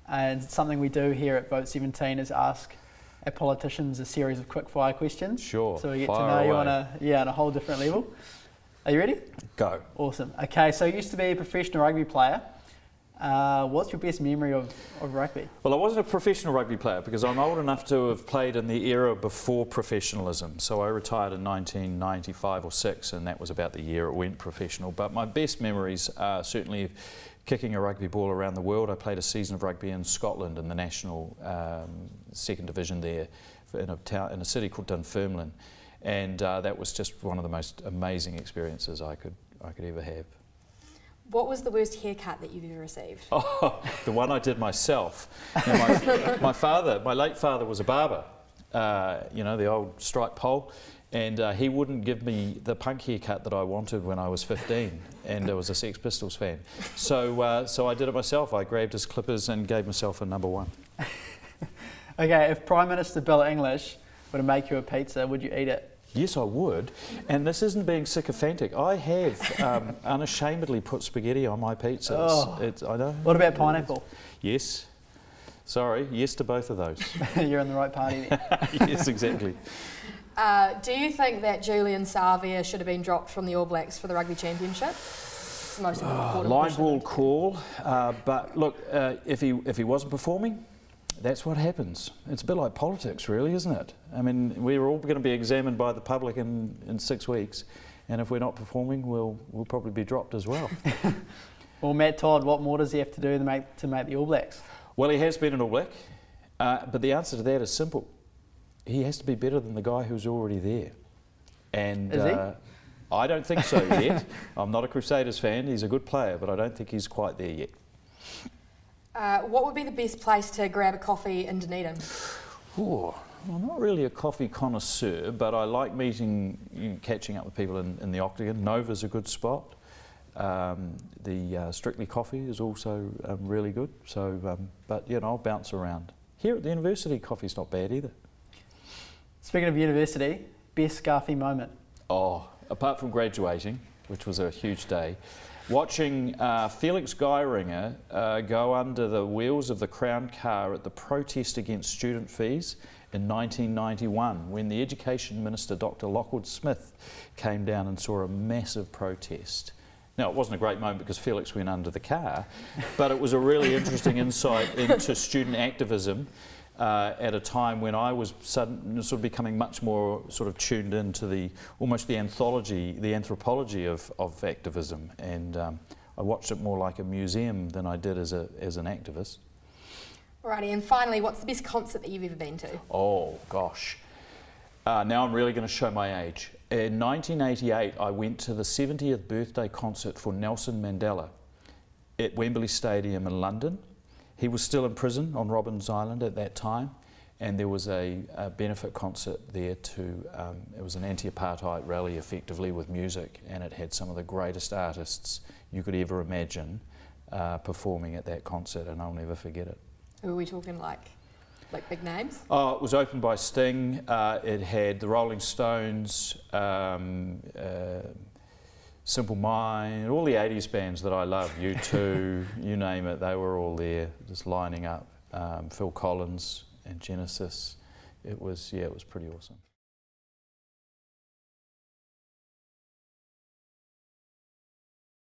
and something we do here at Vote 17 is ask our politicians a series of quickfire questions. Sure. So we get to know you on a whole different level. Are you ready? Go. Awesome. Okay, so you used to be a professional rugby player. What's your best memory of rugby? Well, I wasn't a professional rugby player because I'm old enough to have played in the era before professionalism. So I retired in 1995 or 6, and that was about the year it went professional. But my best memories are certainly kicking a rugby ball around the world. I played a season of rugby in Scotland in the national second division there in a city called Dunfermline, and that was just one of the most amazing experiences I could ever have. What was the worst haircut that you've ever received? Oh, the one I did myself. Now, my late father was a barber, you know, the old striped pole, and he wouldn't give me the punk haircut that I wanted when I was 15, and I was a Sex Pistols fan. So, so I did it myself. I grabbed his clippers and gave myself a number 1. Okay, if Prime Minister Bill English were to make you a pizza, would you eat it? Yes, I would. And this isn't being sycophantic. I have unashamedly put spaghetti on my pizzas. Oh. I know. What about pineapple? Yes. Sorry, yes to both of those. You're in the right party there. Yes, exactly. Do you think that Julian Savea should have been dropped from the All Blacks for the Rugby Championship? It's the most important line question. ball call, but look, if he wasn't performing, that's what happens. It's a bit like politics, really, isn't it? I mean, we're all going to be examined by the public in 6 weeks, and if we're not performing, we'll probably be dropped as well. Well, Matt Todd, what more does he have to do to make the All Blacks? Well, he has been an All Black, but the answer to that is simple. He has to be better than the guy who's already there. And is he? I don't think so yet. I'm not a Crusaders fan. He's a good player, but I don't think he's quite there yet. What would be the best place to grab a coffee in Dunedin? Ooh, I'm not really a coffee connoisseur, but I like catching up with people in the Octagon. Nova's a good spot. The Strictly Coffee is also really good. So, but you know, I'll bounce around. Here at the university, coffee's not bad either. Speaking of university, best Scarfy moment? Oh, apart from graduating, which was a huge day, watching Felix go under the wheels of the Crown car at the protest against student fees in 1991, when the Education Minister, Dr. Lockwood Smith, came down and saw a massive protest. Now, it wasn't a great moment because Felix went under the car, but it was a really interesting insight into student activism at a time when I was sort of becoming much more sort of tuned into almost the anthropology of activism, and I watched it more like a museum than I did as an activist. Alrighty, and finally, what's the best concert that you've ever been to? Oh gosh, now I'm really going to show my age. In 1988, I went to the 70th birthday concert for Nelson Mandela at Wembley Stadium in London. He was still in prison on Robbins Island at that time, and there was a benefit concert there it was an anti-apartheid rally effectively with music, and it had some of the greatest artists you could ever imagine performing at that concert, and I'll never forget it. Who are we talking like big names? Oh, it was opened by Sting, it had the Rolling Stones, Simple Mind, all the 80s bands that I love, U2, you name it, they were all there, just lining up. Phil Collins and Genesis. It was pretty awesome.